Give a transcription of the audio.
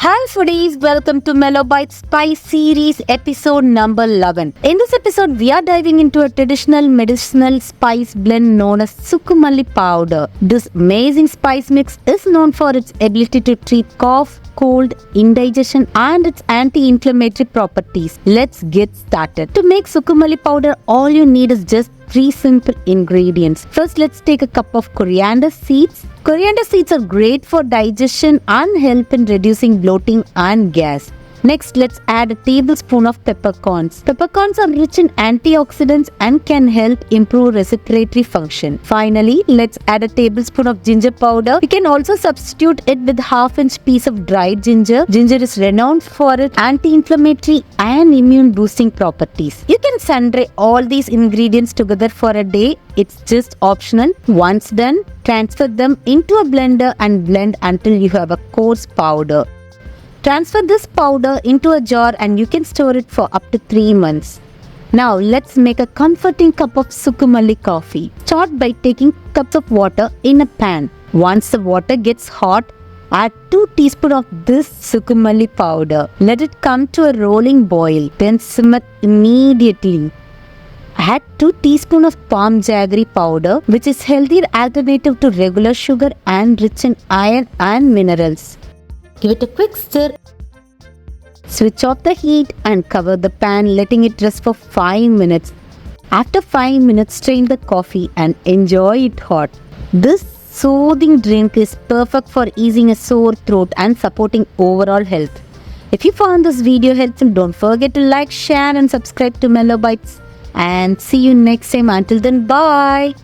Hi foodies, welcome to Mellowbites Spice Series episode number 11. In this episode, we are diving into a traditional medicinal spice blend known as Chukku Malli powder. This amazing spice mix is known for its ability to treat cough, cold, indigestion and its anti-inflammatory properties. Let's get started. To make Chukku Malli powder, all you need is just 3 simple ingredients. First, let's take a cup of coriander seeds. Coriander seeds are great for digestion and help in reducing bloating and gas. Next, let's add a tablespoon of peppercorns. Peppercorns are rich in antioxidants and can help improve respiratory function. Finally, let's add a tablespoon of ginger powder. You can also substitute it with half-inch piece of dried ginger. Ginger is renowned for its anti-inflammatory and immune-boosting properties. You can sun-dry all these ingredients together for a day. It's just optional. Once done, transfer them into a blender and blend until you have a coarse powder. Transfer this powder into a jar and you can store it for up to 3 months. Now let's make a comforting cup of Chukku Malli coffee. Start by taking cups of water in a pan. Once the water gets hot, add 2 teaspoons of this Chukku Malli powder. Let it come to a rolling boil, then simmer immediately. Add 2 teaspoons of palm jaggery powder, which is healthier alternative to regular sugar and rich in iron and minerals. Give it a quick stir. Switch off the heat and cover the pan, letting it rest for 5 minutes. After 5 minutes, strain the coffee and enjoy it hot. This soothing drink is perfect for easing a sore throat and supporting overall health. If you found this video helpful, don't forget to like, share and subscribe to Mellowbites. And see you next time. Until then, bye.